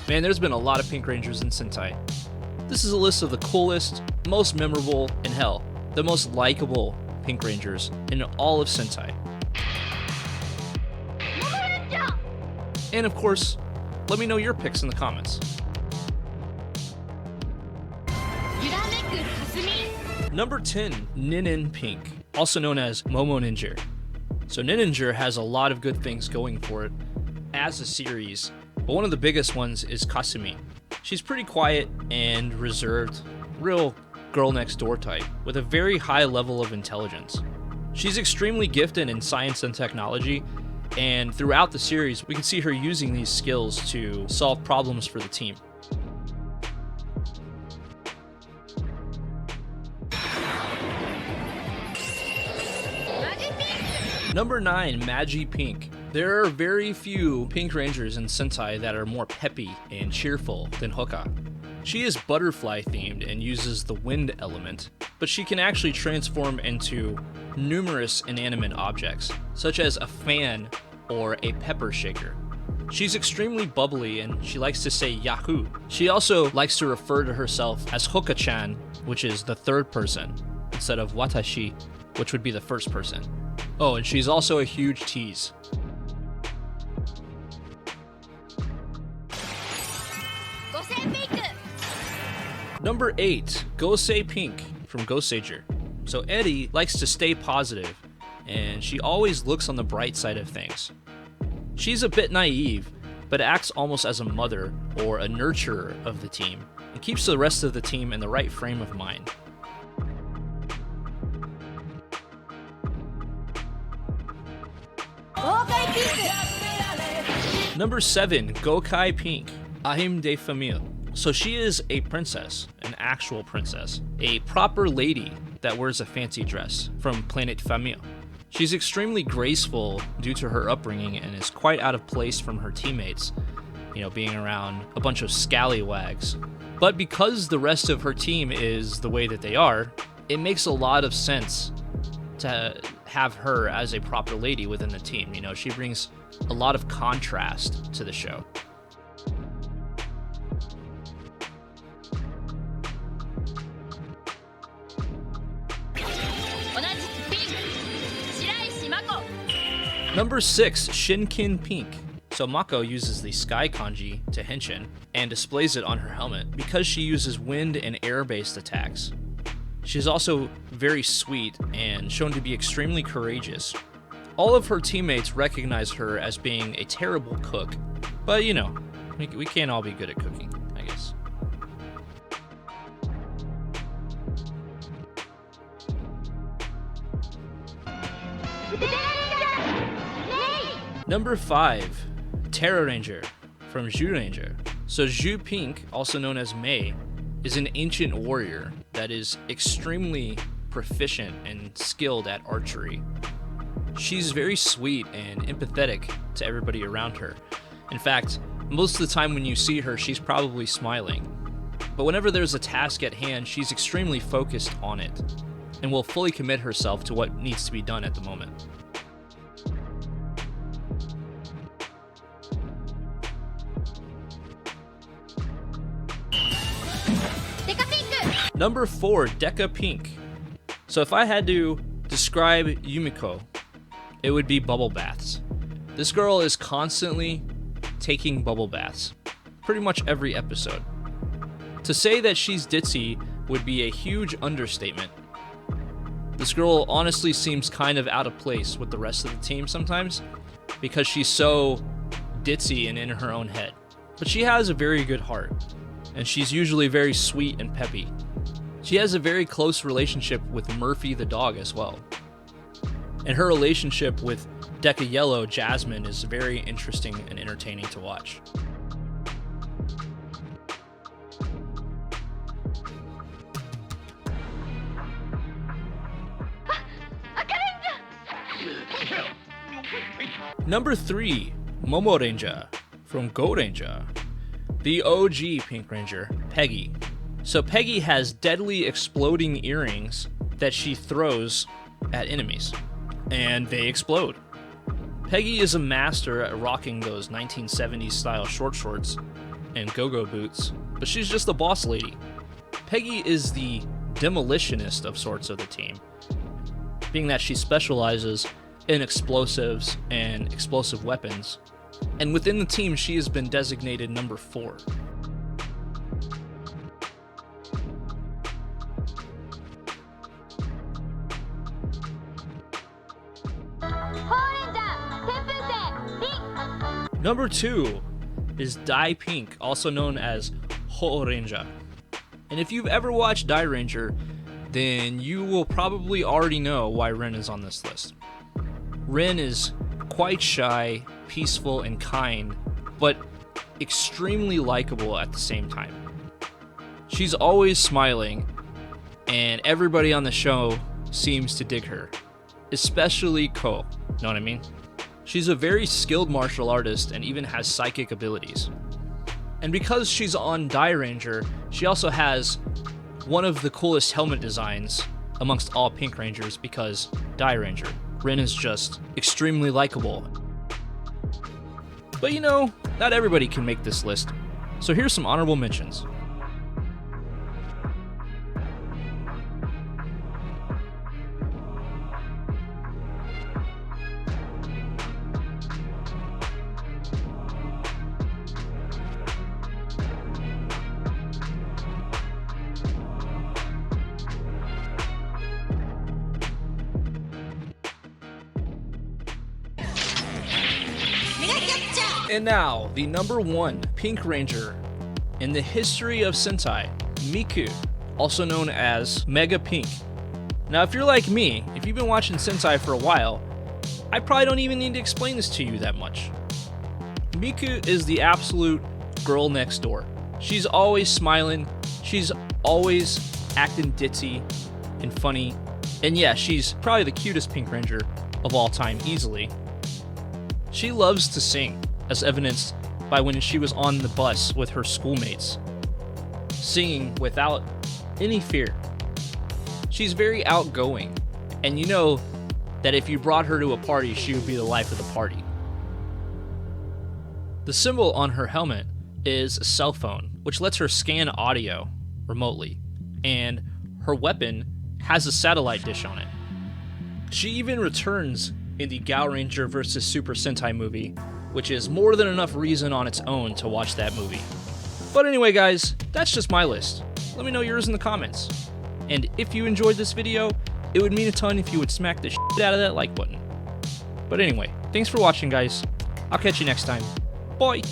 Man, there's been a lot of Pink Rangers in Sentai. This is a list of the coolest, most memorable, and hell, the most likable Pink Rangers in all of Sentai. And of course, let me know your picks in the comments. Number 10, Ninin Pink, also known as Momo Ninja. So Ninja has a lot of good things going for it as a series, but one of the biggest ones is Kasumi. She's pretty quiet and reserved, real girl next door type, with a very high level of intelligence. She's extremely gifted in science and technology, and throughout the series, we can see her using these skills to solve problems for the team. Number 9, Magi Pink. There are very few Pink Rangers in Sentai that are more peppy and cheerful than Hoka. She is butterfly themed and uses the wind element, but she can actually transform into numerous inanimate objects, such as a fan or a pepper shaker. She's extremely bubbly and she likes to say Yahoo. She also likes to refer to herself as Hoka-chan, which is the third person, instead of Watashi, which would be the first person. Oh, and she's also a huge tease. Number 8, Gosei Pink from Gosager. So Eddie likes to stay positive, and she always looks on the bright side of things. She's a bit naive, but acts almost as a mother or a nurturer of the team, and keeps the rest of the team in the right frame of mind. Number 7, Gokai Pink, Ahim de Famille. So she is a princess, an actual princess, a proper lady that wears a fancy dress from planet Famille. She's extremely graceful due to her upbringing and is quite out of place from her teammates, being around a bunch of scallywags. But because the rest of her team is the way that they are, it makes a lot of sense to have her as a proper lady within the team. She brings a lot of contrast to the show. Number 6, Shinkin Pink. So Mako uses the sky kanji to henshin and displays it on her helmet because she uses wind and air-based attacks. She's also very sweet and shown to be extremely courageous. All of her teammates recognize her as being a terrible cook, but we can't all be good at cooking, I guess. Number 5, Terra Ranger from Zhu Ranger. So Zhu Pink, also known as Mei, is an ancient warrior that is extremely proficient and skilled at archery. She's very sweet and empathetic to everybody around her. In fact, most of the time when you see her, she's probably smiling. But whenever there's a task at hand, she's extremely focused on it and will fully commit herself to what needs to be done at the moment. Number 4, Deca Pink. So if I had to describe Yumiko, it would be bubble baths. This girl is constantly taking bubble baths, pretty much every episode. To say that she's ditzy would be a huge understatement. This girl honestly seems kind of out of place with the rest of the team sometimes, because she's so ditzy and in her own head. But she has a very good heart, and she's usually very sweet and peppy. She has a very close relationship with Murphy the dog as well. And her relationship with Deca Yellow, Jasmine, is very interesting and entertaining to watch. Number 3, Momo Ranger from Go Ranger. The OG Pink Ranger, Peggy. So Peggy has deadly exploding earrings that she throws at enemies, and they explode. Peggy is a master at rocking those 1970s style short shorts and go-go boots, but she's just a boss lady. Peggy is the demolitionist of sorts of the team, being that she specializes in explosives and explosive weapons, and within the team she has been designated number 4. Number 2 is Dai Pink, also known as Ho-Ranger. And if you've ever watched Dai Ranger, then you will probably already know why Rin is on this list. Rin is quite shy, peaceful, and kind, but extremely likable at the same time. She's always smiling, and everybody on the show seems to dig her, especially Ko, know what I mean? She's a very skilled martial artist and even has psychic abilities. And because she's on Dai Ranger, she also has one of the coolest helmet designs amongst all Pink Rangers because Dai Ranger. Rin is just extremely likable. But you know, not everybody can make this list, so here's some honorable mentions. And now, the number 1 Pink Ranger in the history of Sentai, Miku, also known as Mega Pink. Now, if you're like me, if you've been watching Sentai for a while, I probably don't even need to explain this to you that much. Miku is the absolute girl next door. She's always smiling, she's always acting ditzy and funny, and yeah, she's probably the cutest Pink Ranger of all time easily. She loves to sing, as evidenced by when she was on the bus with her schoolmates, singing without any fear. She's very outgoing, and you know that if you brought her to a party, she would be the life of the party. The symbol on her helmet is a cell phone, which lets her scan audio remotely, and her weapon has a satellite dish on it. She even returns in the Gao Ranger vs. Super Sentai movie, which is more than enough reason on its own to watch that movie. But anyway guys, that's just my list. Let me know yours in the comments. And if you enjoyed this video, it would mean a ton if you would smack the shit out of that like button. But anyway, thanks for watching guys. I'll catch you next time. Bye!